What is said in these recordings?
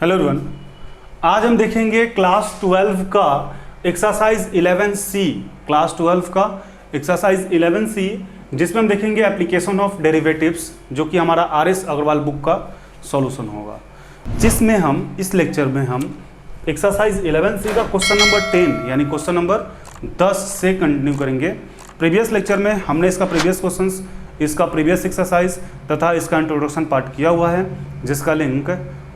Hello everyone, आज हम देखेंगे क्लास 12 का एक्सरसाइज 11C। क्लास 12 का एक्सरसाइज 11C जिसमें हम देखेंगे एप्लीकेशन ऑफ डेरिवेटिव्स, जो कि हमारा RS अग्रवाल बुक का सॉल्यूशन होगा, जिसमें हम इस लेक्चर में हम एक्सरसाइज 11C का क्वेश्चन नंबर 10 यानी क्वेश्चन नंबर 10 से कंटिन्यू करेंगे। प्रीवियस लेक्चर में हमने इसका प्रीवियस क्वेश्चंस, इसका प्रीवियस एक्सरसाइज तथा इसका इंट्रोडक्शन पार्ट किया हुआ है, जिसका लिंक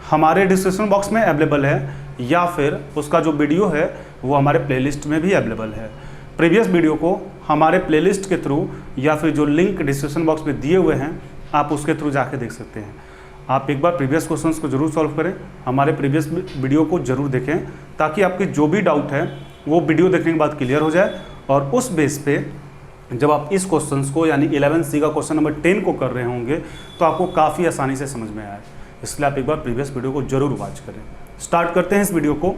हमारे डिस्क्रिप्शन बॉक्स में अवेलेबल है या फिर उसका जो वीडियो है वो हमारे प्लेलिस्ट में भी अवेलेबल है। प्रीवियस वीडियो को हमारे प्लेलिस्ट के थ्रू या फिर जो लिंक डिस्क्रिप्शन बॉक्स में दिए हुए हैं आप उसके थ्रू जाके देख सकते हैं। आप एक बार प्रीवियस क्वेश्चंस को जरूर सॉल्व करें, हमारे प्रीवियस वीडियो को जरूर देखें, ताकि आपके जो भी डाउट है वो वीडियो देखने के बाद क्लियर हो जाए। और उस बेस पे जब आप इस क्वेश्चंस को यानी 11C का क्वेश्चन नंबर 10 को कर रहे होंगे तो आपको काफ़ी आसानी से समझ में आए। इसलिए आप एक बार प्रीवियस वीडियो को जरूर वॉच करें। स्टार्ट करते हैं इस वीडियो को।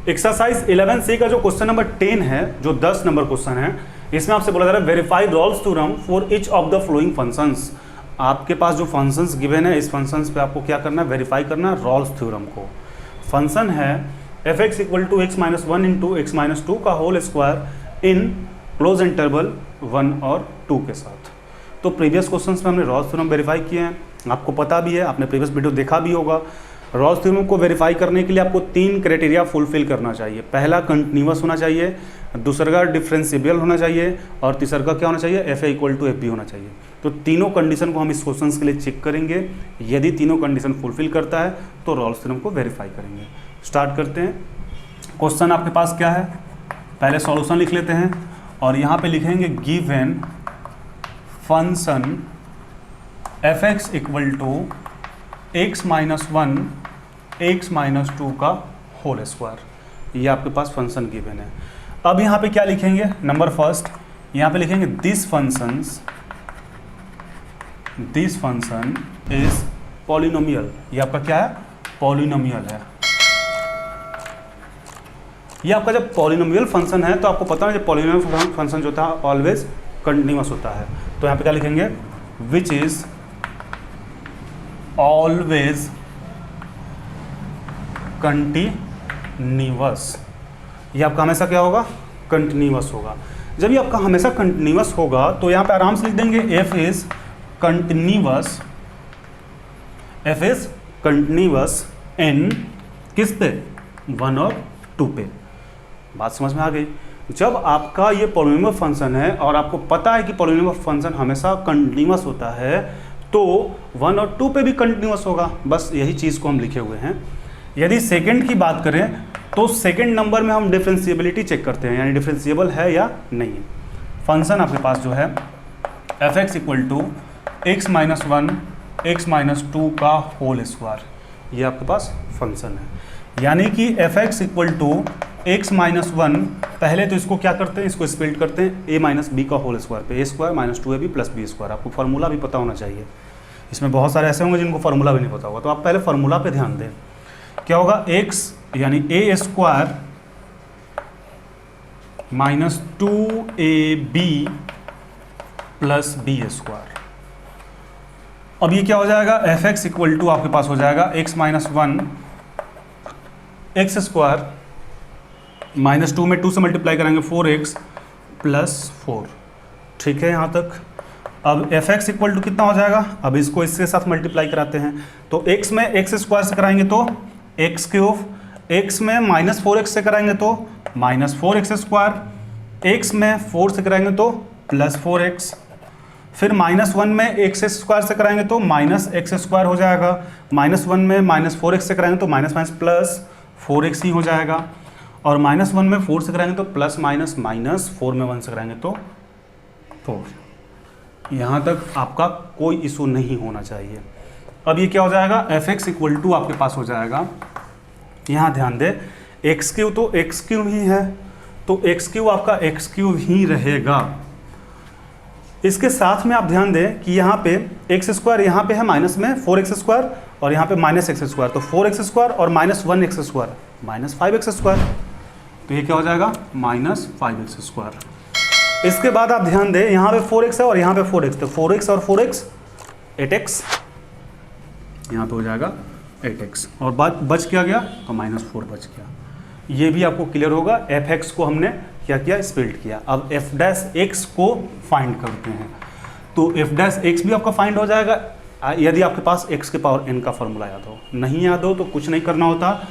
एक्सरसाइज 11C का जो क्वेश्चन नंबर 10 है, जो 10 नंबर क्वेश्चन है, इसमें आपसे बोला जा रहा है verify Rolle's theorem for each of the following functions. आपके पास जो फंक्शंस गिवन है, इस फंक्शंस पे आपको क्या करना है, वेरीफाई करना है रॉल्स थ्योरम को। फंक्शन है f(x = x - 1 × x - 2 का whole square in close interval 1 और 2 के साथ। तो प्रीवियस क्वेश्चंस में हमने रॉल्स थ्योरम वेरीफाई किए हैं, आपको पता भी है, आपने प्रीवियस वीडियो देखा भी होगा। रॉल्स थ्योरम को वेरीफाई करने के लिए आपको 3 क्राइटेरिया फुलफिल करना चाहिए। पहला कंटिन्यूअस होना चाहिए, दूसरा डिफरेंशिएबल होना चाहिए और तीसरा क्या होना चाहिए, fa = fb होना चाहिए। तो तीनों कंडीशन को हम इस क्वेश्चन के लिए चेक करेंगे। यदि तीनों कंडीशन फुलफिल करता है तो रॉल्स थ्योरम को वेरीफाई करेंगे। स्टार्ट करते हैं। क्वेश्चन आपके पास क्या है, पहले सॉल्यूशन लिख लेते हैं और यहाँ पे लिखेंगे given function f(x = x - 1 x - 2 का होल स्क्वायर। ये आपके पास फंक्शन गिवन है। अब यहाँ पे क्या लिखेंगे, नंबर फर्स्ट यहाँ पे लिखेंगे दिस फंक्शन इज पॉलिनोमियल। ये आपका क्या है, पॉलिनोमियल है। ये आपका जब पॉलिनोमियल फंक्शन है तो आपको पता है जब पॉलिनोमियल फंक्शन जो होता है ऑलवेज कंटिन्यूअस होता है। तो यहाँ पे क्या लिखेंगे, विच इज ऑलवेज कंटिन्यूअस। ये आपका हमेशा क्या होगा, कंटिन्यूअस होगा। जब ये आपका हमेशा कंटिन्यूअस होगा तो यहाँ पे आराम से लिख देंगे f इज कंटिन्यूअस इन किस पे, 1 और 2 पे। बात समझ में आ गई। जब आपका ये पॉलिनोमियल फंक्शन है और आपको पता है कि पॉलिनोमियल फंक्शन हमेशा कंटिन्यूअस होता है तो 1 और 2 पे भी कंटिन्यूअस होगा। बस यही चीज़ को हम लिखे हुए हैं। यदि सेकंड की बात करें तो सेकंड नंबर में हम डिफरेंशिएबिलिटी चेक करते हैं, यानी डिफरेंशिएबल है या नहीं। फंक्शन आपके पास जो है f(x = x - 1 x - 2 का होल स्क्वायर, ये आपके पास फंक्शन है। यानी कि f(x = x - 1, पहले तो इसको क्या करते हैं, इसको स्प्लिट करते हैं a - b का होल स्क्वायर पे, a² - 2ab + b²। आपको फार्मूला भी पता होना चाहिए। इसमें बहुत सारे ऐसे होंगे जिनको फार्मूला भी नहीं पता होगा, तो आप पहले फार्मूला पे ध्यान दें। क्या होगा, x यानी a² - 2ab + b²। अब ये क्या हो जाएगा, f(x = आपके पास हो जाएगा x - 1 x² -2 में 2 से मल्टीप्लाई करेंगे 4x + 4। ठीक है यहाँ तक। अब f(x = कितना हो जाएगा, अब इसको इसके साथ मल्टीप्लाई कराते हैं। तो x में x² से कराएंगे तो x³, x में -4x से कराएंगे तो -4x², x में 4 से कराएंगे तो +4x, फिर -1 में x² से कराएंगे तो -x² हो जाएगा, -1 में -4x से कराएंगे तो +4x ही हो जाएगा, और -1 में 4 से कराएंगे तो +- 4 में 1 से कराएंगे तो 4। यहाँ तक आपका कोई इशू नहीं होना चाहिए। अब ये क्या हो जाएगा, f(x = आपके पास हो जाएगा, यहाँ ध्यान दे, x³ तो x³ ही है, तो x³ आपका x³ ही रहेगा। इसके साथ में आप ध्यान दें कि यहाँ पे x² यहाँ पे है माइनस में 4x² और यहाँ पे माइनस एक्स स्क्वायर, तो 4x² और माइनस 1x² माइनस 5x², तो ये क्या हो जाएगा माइनस 5x²। इसके बाद आप ध्यान दें यहाँ पे 4x है और यहाँ पे 4x, तो 4x और 4x 8x, यहाँ पे हो जाएगा 8x और बच क्या गया तो -4 बच गया। ये भी आपको क्लियर होगा। fx को हमने क्या किया स्प्लिट किया। अब f' को फाइंड करते हैं, तो f' भी आपका फाइंड हो जाएगा यदि आपके पास x के पावर n का फॉर्मूला याद हो। नहीं याद हो तो कुछ नहीं करना होता,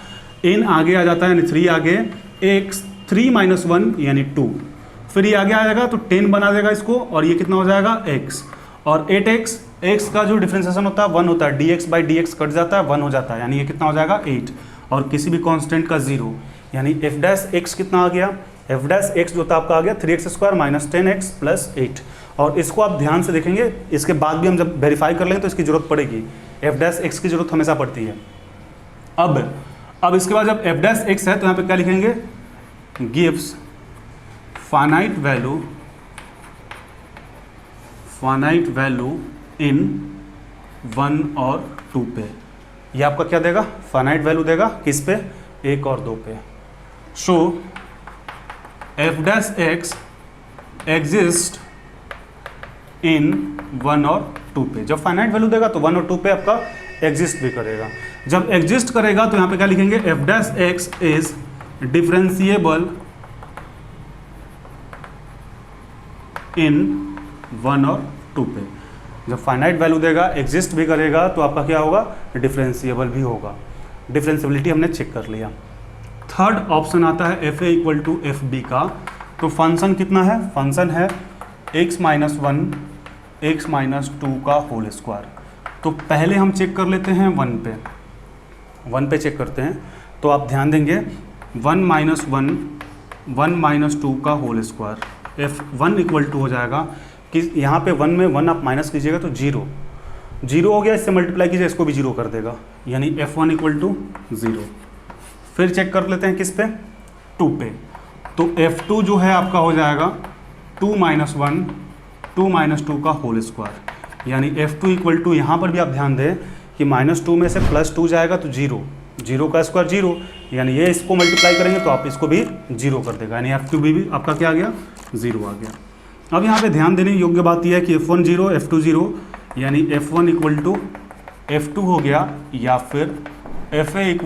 n आगे आ जाता है यानी 3 आगे, x 3 - 1 यानी 2, फिर ये आगे आ जाएगा तो 10 बना देगा इसको और ये कितना हो जाएगा x, और 8x, x का जो डिफरेंशिएशन होता है 1 होता है, dx/dx कट जाता है 1 हो जाता है, यानी ये कितना हो जाएगा 8, और किसी भी कांस्टेंट का 0, यानी f' कितना आ गया, f' जो था आपका आ गया 3x² - 10x + 8। और इसको आप ध्यान से देखेंगे, इसके बाद भी हम जब वेरीफाई कर लेंगे तो इसकी जरूरत पड़ेगी, f' की जरूरत हमेशा पड़ती है। अब इसके बाद जब f' है तो यहाँ पे क्या लिखेंगे, गिव्स फाइनाइट वैल्यू इन 1 और 2 पे। ये आपका क्या देगा, फाइनाइट वैल्यू देगा किस पे, 1 और 2 पे। सो f' एग्जिस्ट इन 1 और 2 पे। जब फाइनाइट वैल्यू देगा तो 1 और 2 पे आपका एग्जिस्ट भी करेगा। जब एग्जिस्ट करेगा तो यहाँ पे क्या लिखेंगे, f' इज डिफरेंशिएबल इन 1 और 2 पे। जब फाइनाइट वैल्यू देगा, एग्जिस्ट भी करेगा, तो आपका क्या होगा, डिफरेंशिएबल भी होगा। डिफरेंशिएबिलिटी हमने चेक कर लिया। थर्ड ऑप्शन आता है fa = fb का। तो फंक्शन कितना है, फंक्शन है x - 1 x - 2 का होल स्क्वायर। तो पहले हम चेक कर लेते हैं 1 पे चेक करते हैं। तो आप ध्यान देंगे 1 - 1 - 2 का होल स्क्वायर, f1 = हो जाएगा कि यहाँ पे 1 में 1 आप माइनस कीजिएगा तो 0 हो गया, इससे मल्टीप्लाई कीजिए इसको भी 0 कर देगा, यानी f1 = 0। फिर चेक कर लेते हैं किस पे, 2 पे। तो f2 जो है आपका हो जाएगा 2 - 1 2 - 2 का होल स्क्वायर, यानी f2 = यहाँ पर भी आप ध्यान दें कि -2 में से +2 जाएगा तो 0 का स्क्वायर 0, यानी ये इसको मल्टीप्लाई करेंगे तो आप इसको भी 0 कर देगा, यानी f2 भी आपका क्या आ गया, 0 आ गया। अब यहाँ पे ध्यान देने योग्य बात यह है कि f1 0 f2 0, यानी f1 = f2 हो गया, या फिर fa =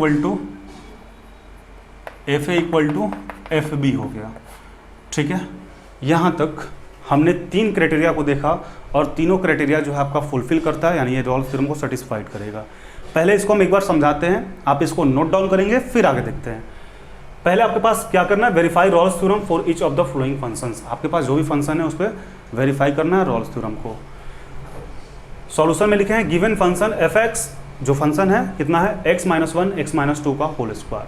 fb हो गया। ठीक है, यहाँ तक हमने 3 क्राइटेरिया को देखा और तीनों क्राइटेरिया जो है आपका फुलफिल करता है, यानी ये रॉल्स थ्योरम को सेटिस्फाइड करेगा। पहले इसको हम एक बार समझाते हैं, आप इसको नोट डाउन करेंगे फिर आगे देखते हैं। पहले आपके पास क्या करना है, verify Rolle's theorem for each of the following functions. आपके पास जो भी फंक्शन है उस पर वेरीफाई करना है रॉल्स थ्योरम को। सॉल्यूशन में लिखे हैं गिवन फंक्शन f(x) जो फंक्शन है कितना है, x - 1 x - 2 का होल स्क्वायर।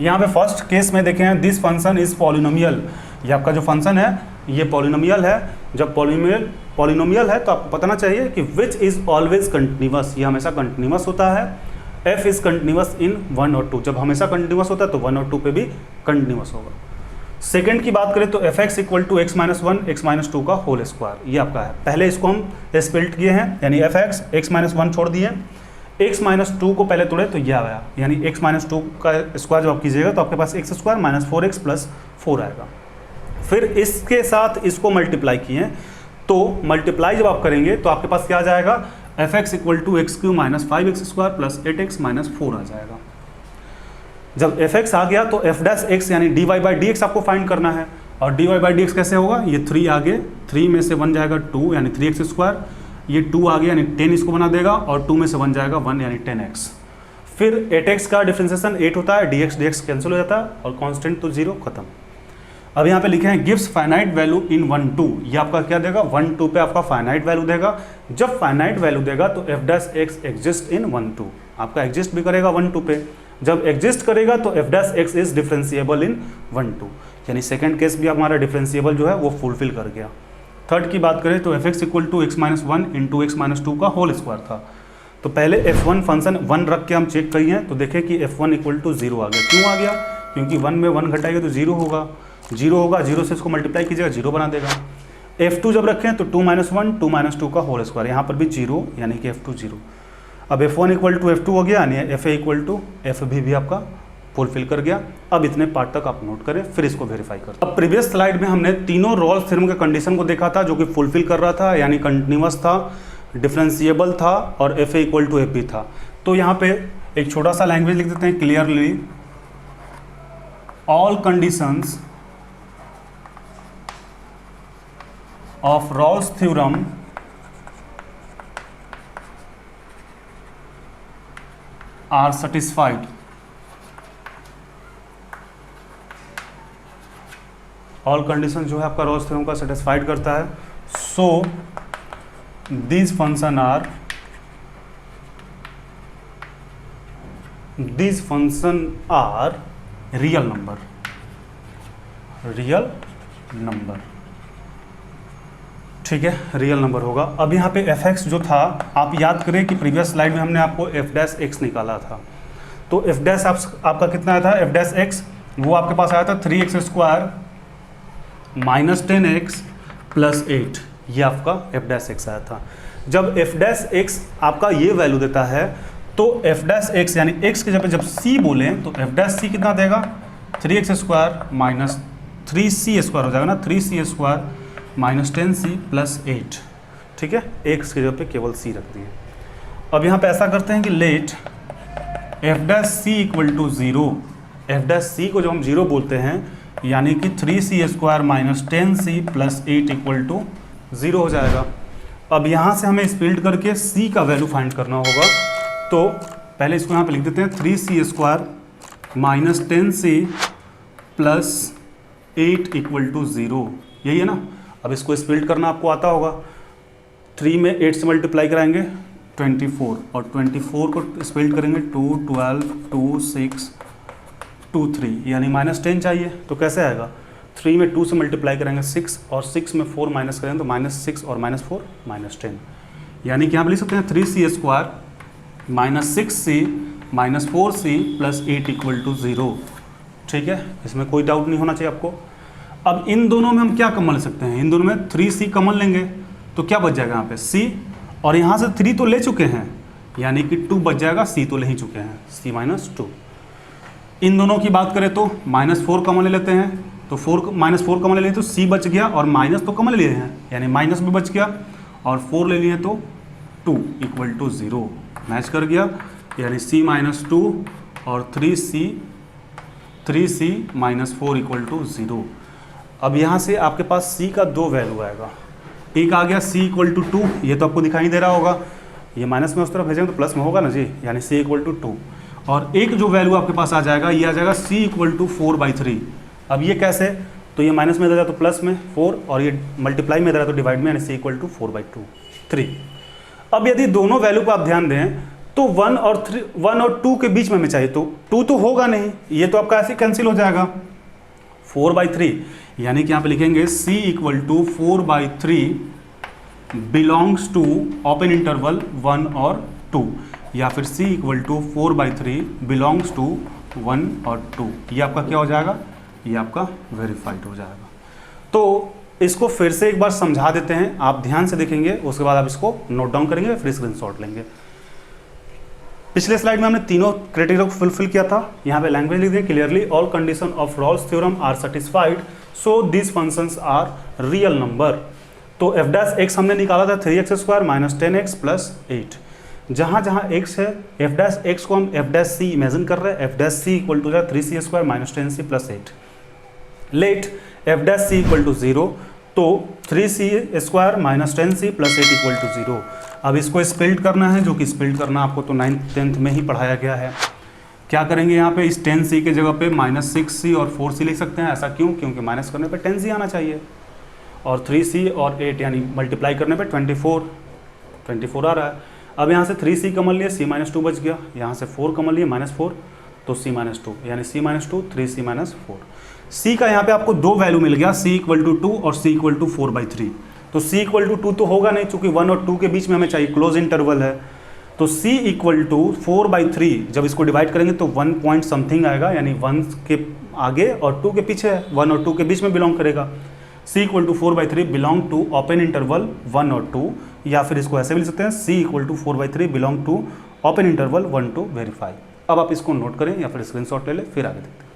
यहाँ पे फर्स्ट केस में देखें हैं दिस फंक्शन इज पॉलिनोमियल, ये आपका जो फंक्शन है ये पॉलिनोमियल है। जब पॉलिनोमियल है तो आपको पता चाहिए कि विच इज ऑलवेज कंटिन्यूअस, ये हमेशा कंटिन्यूअस होता है। f इज कंटिन्यूअस इन 1 और 2, जब हमेशा कंटिन्यूअस होता है तो 1 और 2 पे भी कंटिन्यूअस होगा। सेकंड की बात करें तो f(x) = x - 1 x - 2 का होल स्क्वायर, ये आपका है। पहले इसको हम स्प्लिट किए हैं, यानी f(x) x - 1 छोड़ दिए, x - 2 को पहले तोड़े तो ये आया, यानी x - 2 का स्क्वायर जब आप कीजिएगा तो आपके पास x² - 4x + 4 आएगा। फिर इसके साथ इसको मल्टीप्लाई किए, तो मल्टीप्लाई जब आप करेंगे तो आपके पास क्या आ जाएगा, f(x) = x³ - 5x² + 8x - 4 आ जाएगा। जब fx आ गया तो f' यानी dy/dx आपको फाइंड करना है, और dy/dx कैसे होगा, ये 3 आगे, 3 में से 1 जाएगा 2 यानी 3x², ये 2 आ गया यानी 10 इसको बना देगा, और 2 में से 1 जाएगा 1 यानी 10x। फिर 8x का डिफरेंशिएशन 8 होता है, dx कैंसिल हो जाता है और कांस्टेंट तो 0 खत्म। अब यहाँ पे लिखे हैं गिव्स फाइनाइट वैल्यू इन 1 2, ये आपका क्या देगा, 1 2 पे आपका फाइनाइट वैल्यू देगा। जब फाइनाइट वैल्यू देगा तो f' एग्जिस्ट इन 1 2, आपका एग्जिस्ट भी करेगा 1 2 पे। जब एग्जिस्ट करेगा तो f' इज डिफरेंशिएबल इन 1 2, यानी सेकंड केस भी हमारा डिफरेंशिएबल जो है वो फुलफिल कर गया। थर्ड की बात करें तो f(x) = x - 1 × x - 2 का होल स्क्वायर था। तो पहले f1 फंक्शन 1 रख के हम चेक करिए हैं, तो देखें कि f1 = 0 आ गया। क्यों आ गया, क्योंकि 1 में 1 घटाएगा तो 0 होगा, 0 से इसको मल्टीप्लाई कीजिएगा 0 बना देगा। f2 जब रखें तो 2 - 1 2 - 2 का होल स्क्वायर, यहाँ पर भी 0 यानी कि f2 0। अब F1 इक्वल टू F2 हो गया, यानी FA इक्वल टू FB भी आपका फुलफिल कर गया। अब इतने पार्ट तक आप नोट करें, फिर इसको वेरीफाई करें। अब प्रीवियस स्लाइड में हमने तीनों रॉल्स थ्योरम के कंडीशन को देखा था, जो कि फुलफिल कर रहा था, यानी कंटिन्यूअस था, डिफरेंशिएबल था और FA इक्वल टू FB था। तो यहाँ पे एक छोटा सा लैंग्वेज लिख देते हैं, clearly all conditions of Rolle's theorem are satisfied. All condition जो है आपका रॉल्स थ्योरम का सेटिस्फाइड करता है। So this function are real number, ठीक है, रियल नंबर होगा। अब यहाँ पे f(x) जो था, आप याद करें कि प्रीवियस स्लाइड में हमने आपको f'(x) निकाला था। तो f' आपका कितना आया था, f'(x) वो आपके पास आया था 3x² माइनस 10x प्लस 8, ये आपका f'(x) आया था। जब f'(x) आपका ये वैल्यू देता है, तो f'(x) यानी x के जगह जब c बोलें तो f'(c) कितना देगा, 3x² माइनस 3c² हो जाएगा ना, 3c² माइनस 10c प्लस 8, ठीक है, x की जगह पे केवल c रख दिए। अब यहाँ पे ऐसा करते हैं कि late f'(c) equal to 0, f'(c) को जब हम 0 बोलते हैं, यानी कि 3c² minus 10c plus 8 equal to 0 हो जाएगा। अब यहाँ से हमें स्प्लिट करके c का वैल्यू फाइंड करना होगा। तो पहले इसको यहाँ पे लिख देते हैं, 3c² minus 10c plus 8 equal to 0, यही है ना। अब इसको स्प्लिट करना आपको आता होगा, 3 में 8 से मल्टीप्लाई कराएंगे 24, और 24 को स्प्लिट करेंगे 2, 12, 2, 6, 2, 3, यानी माइनस 10 चाहिए। तो कैसे आएगा, 3 में 2 से मल्टीप्लाई करेंगे 6, और 6 में 4 माइनस करेंगे तो माइनस 6 और माइनस 4 माइनस 10, यानी कि यहाँ पे लिख सकते हैं 3c² minus 6c minus 4c plus 8 equal to 0, ठीक है, इसमें कोई डाउट नहीं होना चाहिए आपको। अब इन दोनों में हम क्या कॉमन ले सकते हैं, इन दोनों में 3c कॉमन लेंगे तो क्या बच जाएगा यहाँ पे c, और यहाँ से 3 तो ले चुके हैं, यानी कि 2 बच जाएगा, c तो ले ही चुके हैं, c माइनस 2। इन दोनों की बात करें तो माइनस 4 कॉमन ले लेते हैं, तो माइनस 4 कॉमन ले लिए तो c बच गया, और माइनस तो कॉमन ले लिए हैं, यानी माइनस भी बच गया, और 4 ले लिए तो 2 इक्वल टू 0, मैच कर गया, यानी c माइनस 2 और 3c माइनस 4 इक्वल टू 0। अब यहाँ से आपके पास c का 2 वैल्यू आएगा, एक आ गया c इक्वल टू 2, ये तो आपको दिखाई दे रहा होगा, ये माइनस में उस तरफ भेजेंगे तो प्लस में होगा ना जी, यानी c इक्वल टू 2, और एक जो वैल्यू आपके पास आ जाएगा, ये आ जाएगा c इक्वल टू 4/3। अब ये कैसे, तो ये माइनस में दे रहा तो प्लस में 4, और ये मल्टीप्लाई में दे रहा तो डिवाइड में, यानी c इक्वल टू 4/2, 3। अब यदि दोनों वैल्यू को आप ध्यान दें तो 1 और 2 के बीच में हमें चाहिए, तो 2 तो होगा नहीं, ये तो आपका ऐसे कैंसिल हो जाएगा, 4/3, यानी कि यहाँ पे लिखेंगे c equal to 4/3 belongs to open interval 1 और 2, या फिर c equal to 4/3 belongs to 1 और 2, ये आपका क्या हो जाएगा, ये आपका वेरीफाइड हो जाएगा। तो इसको फिर से एक बार समझा देते हैं, आप ध्यान से देखेंगे, उसके बाद आप इसको नोट डाउन करेंगे, फिर स्क्रीनशॉट लेंगे। पिछले स्लाइड में हमने तीनों क्राइटेरिया को फुलफिल किया था, यहाँ पे लैंग्वेज लिख दिए, clearly all condition of Rolle's theorem are satisfied, so this functions are real number. तो f'(x) हमने निकाला था 3x² माइनस 10x प्लस 8, जहाँ जहाँ x है f'(x) को हम f'(c) इमेजिन कर रहे हैं, f'(c) equal to 3c² minus 10c plus 8। Let f'(c) equal to 0, तो 3c² minus 10c plus 8 equal to 0। अब इसको स्प्लिट करना है, जो कि स्प्लिट करना आपको तो 9th 10th में ही पढ़ाया गया है। क्या करेंगे यहाँ पे, इस 10c के जगह पे माइनस 6c और 4c लिख सकते हैं। ऐसा क्यों, क्योंकि माइनस करने पे 10c आना चाहिए, और 3c और 8 यानी मल्टीप्लाई करने पे 24 आ रहा है। अब यहाँ से 3c कॉमन लिए, c माइनस 2 बच गया, यहाँ से 4 कॉमन लिए माइनस 4, तो c माइनस 2, यानी c minus 2 3c minus 4। c का यहाँ पे आपको 2 वैल्यू मिल गया, c इक्वल टू 2 और c इक्वल टू 4/3। तो c इक्वल टू 2 तो होगा नहीं, चूंकि 1 और 2 के बीच में हमें चाहिए, क्लोज इंटरवल है। तो c इक्वल टू 4/3, जब इसको डिवाइड करेंगे तो 1 पॉइंट समथिंग आएगा, यानी 1 के आगे और 2 के पीछे है, 1 और 2 के बीच में बिलोंग करेगा। c equal to 4/3 belong to open interval 1 और 2, या फिर इसको ऐसे भी लिख सकते हैं, c equal to 4/3 belong to open interval 1 to verify. अब आप इसको नोट करें या फिर स्क्रीनशॉट ले लें, फिर आगे देखते हैं।